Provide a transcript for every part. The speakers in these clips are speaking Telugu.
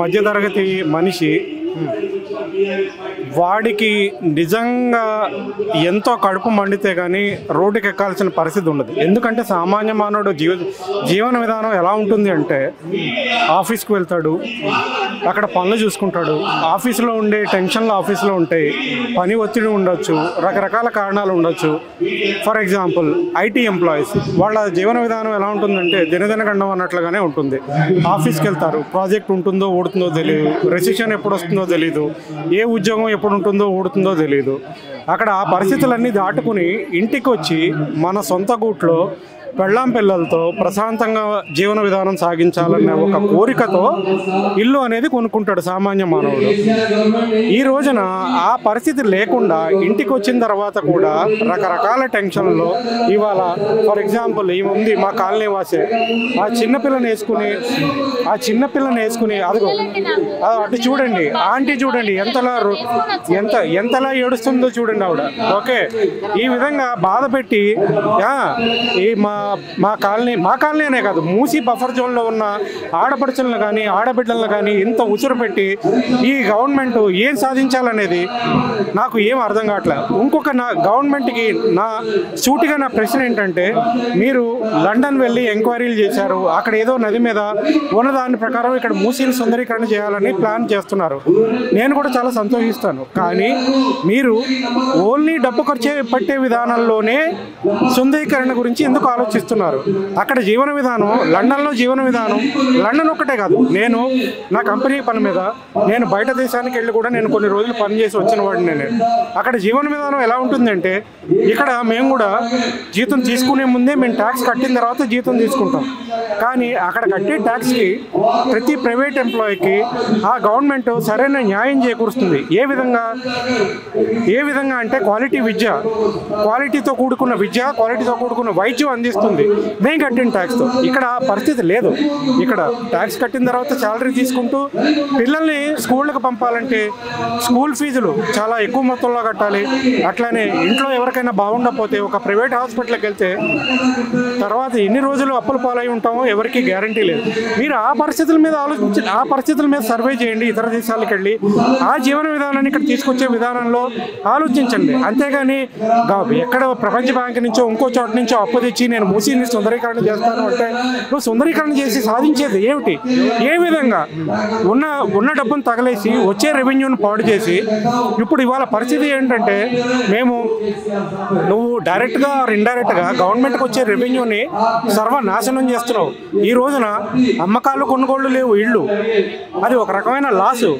మధ్యతరగతి మనిషి వాడికి నిజంగా ఎంతో కడుపు మండితే కానీ రోడ్డుకి ఎక్కాల్సిన పరిస్థితి ఉండదు. ఎందుకంటే సామాన్య మానవుడు జీవన విధానం ఎలా ఉంటుంది అంటే ఆఫీస్కి వెళ్తాడు, అక్కడ పనులు చూసుకుంటాడు, ఆఫీస్లో ఉండే టెన్షన్లు ఆఫీస్లో ఉంటాయి, పని ఒత్తిడి ఉండొచ్చు, రకరకాల కారణాలు ఉండొచ్చు. ఫర్ ఎగ్జాంపుల్ ఐటీ ఎంప్లాయీస్ వాళ్ళ జీవన విధానం ఎలా ఉంటుందంటే దినదిన గండం అన్నట్లుగానే ఉంటుంది. ఆఫీస్కి వెళ్తారు, ప్రాజెక్ట్ ఉంటుందో ఊడుతుందో తెలియదు, రెసిషన్ ఎప్పుడు వస్తుందో తెలియదు, ఏ ఉద్యోగం ఎప్పుడు ఉంటుందో ఊడుతుందో తెలియదు. అక్కడ ఆ పరిస్థితులన్నీ దాటుకుని ఇంటికి వచ్చి మన సొంత గూట్లో పెళ్ళాం పిల్లలతో ప్రశాంతంగా జీవన విధానం సాగించాలనే ఒక కోరికతో ఇల్లు అనేది కొనుక్కుంటాడు సామాన్య మానవుడు. ఈ రోజున ఆ పరిస్థితి లేకుండా ఇంటికి వచ్చిన తర్వాత కూడా రకరకాల టెన్షన్లో ఇవాళ ఫర్ ఎగ్జాంపుల్ ఈ ఉంది మా కాలనీ వాసే ఆ చిన్నపిల్లని వేసుకుని అదిగో అటు చూడండి, ఆంటీ చూడండి ఎంతలా ఏడుస్తుందో చూడండి ఆవిడ. ఓకే, ఈ విధంగా బాధ పెట్టి ఈ మా కాలనీ అనే కాదు, మూసి బఫర్ జోన్లో ఉన్న ఆడపడుచులను కానీ ఆడబిడ్డలను కానీ ఇంత ఉసురు పెట్టి ఈ గవర్నమెంట్ ఏం సాధించాలనేది నాకు ఏం అర్థం కావట్లేదు. ఇంకొక గవర్నమెంట్కి సూటిగా నా ప్రశ్న ఏంటంటే, మీరు లండన్ వెళ్ళి ఎంక్వైరీలు చేశారు, అక్కడ ఏదో నది మీద ఉన్నదాని ప్రకారం ఇక్కడ మూసీని సుందరీకరణ చేయాలని ప్లాన్ చేస్తున్నారు. నేను కూడా చాలా సంతోషిస్తాను. కానీ మీరు ఓన్లీ డబ్బు ఖర్చు పట్టే విధానంలోనే సుందరీకరణ గురించి ఎందుకు ఆలోచిస్తున్నారు? అక్కడ జీవన విధానం, లండన్లో జీవన విధానం, లండన్ ఒక్కటే కాదు, నేను నా కంపెనీ పని మీద నేను బయట దేశానికి వెళ్ళి కూడా నేను కొన్ని రోజులు పనిచేసి వచ్చిన వాడిని. నేను అక్కడ జీవన విధానం ఎలా ఉంటుందంటే, ఇక్కడ మేము కూడా జీతం తీసుకునే ముందే మేము ట్యాక్స్ కట్టిన తర్వాత జీతం తీసుకుంటాం. కానీ అక్కడ కట్టే ట్యాక్స్కి ప్రతి ప్రైవేట్ ఎంప్లాయీకి ఆ గవర్నమెంట్ సరైన న్యాయం చేకూరుస్తుంది. ఏ విధంగా అంటే క్వాలిటీతో కూడుకున్న విద్య, క్వాలిటీతో కూడుకున్న వైద్యం అందిస్తుంది మేము కట్టిన ట్యాక్స్తో. ఇక్కడ పరిస్థితి లేదు. ఇక్కడ ట్యాక్స్ కట్టిన తర్వాత శాలరీ తీసుకుంటూ పిల్లల్ని స్కూళ్ళకి పంపాలంటే స్కూల్ ఫీజులు చాలా ఎక్కువ మొత్తంలో కట్టాలి. అట్లానే ఇంట్లో ఎవరికైనా బాగుండకపోతే ఒక ప్రైవేట్ హాస్పిటల్కి వెళ్తే తర్వాత ఎన్ని రోజులు అప్పుల పాలై ఉంటామో ఎవరికి గ్యారంటీ లేదు. మీరు ఆ పరిస్థితుల మీద ఆ పరిస్థితుల మీద సర్వే చేయండి, ఇతర దేశాలకు వెళ్ళి ఆ జీవన విధానాన్ని ఇక్కడ తీసుకొచ్చే విధానంలో ఆలోచించండి. అంతేగాని ఎక్కడ ప్రపంచ బ్యాంక్ నుంచో ఇంకో చోట నుంచో అప్పు తెచ్చి నేను మూసీని సుందరీకరణ చేస్తాను అంటే నువ్వు సుందరీకరణ చేసి సాధించేది ఏమిటి? ఏ విధంగా ఉన్న డబ్బును తగలేసి వచ్చే రెవెన్యూని పాడు చేసి ఇప్పుడు ఇవాళ పరిస్థితి ఏంటంటే, నువ్వు డైరెక్ట్గా ఆర్ ఇండైరెక్ట్గా గవర్నమెంట్కి వచ్చే రెవెన్యూని సర్వనాశనం చేస్తున్నావు. ఈ రోజున అమ్మకాలు కొనుగోళ్లు లేవు, ఇళ్ళు, అది ఒక రకమైన లాసు.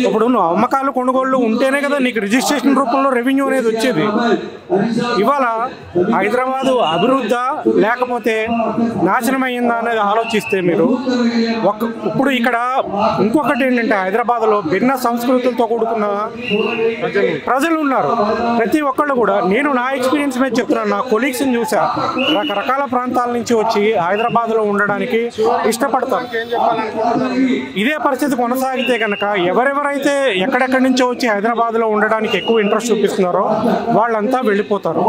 ఇప్పుడు నువ్వు అమ్మకాలు కొనుగోళ్లు ఉంటేనే కదా నీకు రిజిస్ట్రేషన్ రూపంలో రెవెన్యూ అనేది వచ్చేది. ఇవాళ హైదరాబాదు అభివృద్ధా లేకపోతే నాశనం అయ్యిందా అనేది ఆలోచిస్తే మీరు ఇప్పుడు ఇక్కడ ఇంకొకటి ఏంటంటే, హైదరాబాద్లో భిన్న సంస్కృతులతో కూడుకున్న ప్రజలు ఉన్నారు. ప్రతి ఒక్కళ్ళు కూడా, నేను నా ఎక్స్పీరియన్స్ మీద చెప్తున్నాను, నా కొలీగ్స్ని చూసా, రకరకాల ప్రాంతాల నుంచి వచ్చి హైదరాబాద్లో ఉండడానికి ఇష్టపడతారు. ఇదే పరిస్థితి కొనసాగితే కనుక ఎవరెవరైతే ఎక్కడెక్కడి నుంచో వచ్చి హైదరాబాద్లో ఉండడానికి ఎక్కువ ఇంట్రెస్ట్ చూపిస్తున్నారో వాళ్ళంతా వెళ్ళిపోతారు.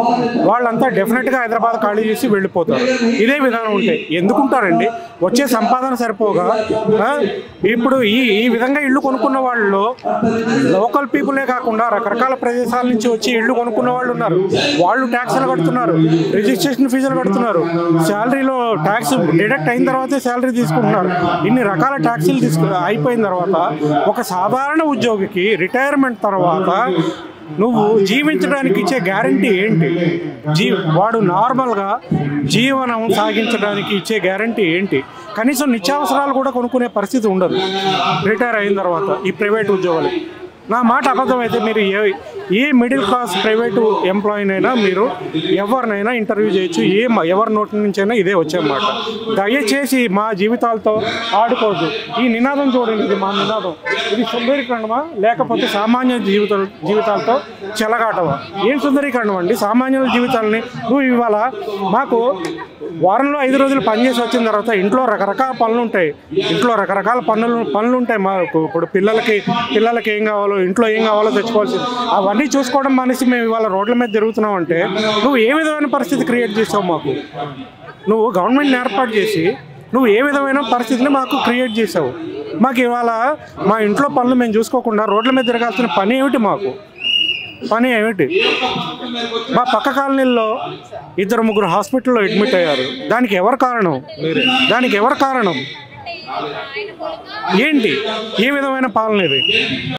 వాళ్ళంతా డెఫినెట్గా హైదరాబాద్ ఖాళీ చేసి వెళ్ళిపోతారు. ఇదే విధానం ఉంటే ఎందుకుంటారండి? వచ్చే సంపాదన సరిపోగా ఇప్పుడు ఈ విధంగా ఇల్లు కొనుక్కున్న వాళ్ళలో లోకల్ పీపులే కాకుండా రకరకాల ప్రదేశాల నుంచి వచ్చి ఇల్లు కొనుక్కున్న వాళ్ళు ఉన్నారు. వాళ్ళు ట్యాక్స్లు కడుతున్నారు, రిజిస్ట్రేషన్ ఫీజులు కడుతున్నారు, శాలరీలో ట్యాక్స్ డిడక్ట్ అయిన తర్వాతే శాలరీ తీసుకుంటున్నారు. ఇన్ని రకాల ట్యాక్సీలు అయిపోయిన తర్వాత ఒక సాధారణ ఉద్యోగికి రిటైర్మెంట్ తర్వాత నువ్వు జీవించడానికి ఇచ్చే గ్యారంటీ ఏంటి? వాడు నార్మల్గా జీవనం సాగించడానికి ఇచ్చే గ్యారంటీ ఏంటి? కనీసం నిత్యావసరాలు కూడా కొనుక్కునే పరిస్థితి ఉండదు రిటైర్ అయిన తర్వాత ఈ ప్రైవేట్ ఉద్యోగాలు. నా మాట అబద్ధమైతే మీరు ఏ మిడిల్ క్లాస్ ప్రైవేటు ఎంప్లాయీనైనా మీరు ఎవరినైనా ఇంటర్వ్యూ చేయొచ్చు, ఎవరి నోటి నుంచైనా ఇదే వచ్చేమాట. దయచేసి మా జీవితాలతో ఆడుకోవద్దు. ఈ నినాదం చూడండి, ఇది మా నినాదం. ఇది సుందరీకరణమా లేకపోతే సామాన్య జీవితాలతో చెలగాటమా? ఏం సుందరీకరణం అండి? సామాన్యుల జీవితాలని నువ్వు ఇవాళ మాకు వారంలో 5 రోజులు పనిచేసి వచ్చిన తర్వాత ఇంట్లో రకరకాల పనులు ఉంటాయి, పనులు ఉంటాయి మాకు. ఇప్పుడు పిల్లలకి ఏం కావాలో, ఇంట్లో ఏం కావాలో తెచ్చుకోవాల్సింది, అవన్నీ చూసుకోవడం మానేసి మేము ఇవాళ రోడ్ల మీద తిరుగుతున్నాం అంటే నువ్వు ఏ విధమైన పరిస్థితి క్రియేట్ చేసావు మాకు? నువ్వు గవర్నమెంట్ని ఏర్పాటు చేసి నువ్వు ఏ విధమైన పరిస్థితిని మాకు క్రియేట్ చేసావు. మాకు ఇవాళ మా ఇంట్లో పనులు మేము చూసుకోకుండా రోడ్ల మీద తిరగాల్సిన పని ఏమిటి? మాకు పని ఏమిటి? మా పక్క కాలనీల్లో 2-3 హాస్పిటల్లో అడ్మిట్ అయ్యారు. దానికి ఎవరు కారణం? దానికి ఎవరు కారణం ఏంటి? ఏ విధమైన పాలన ఇది?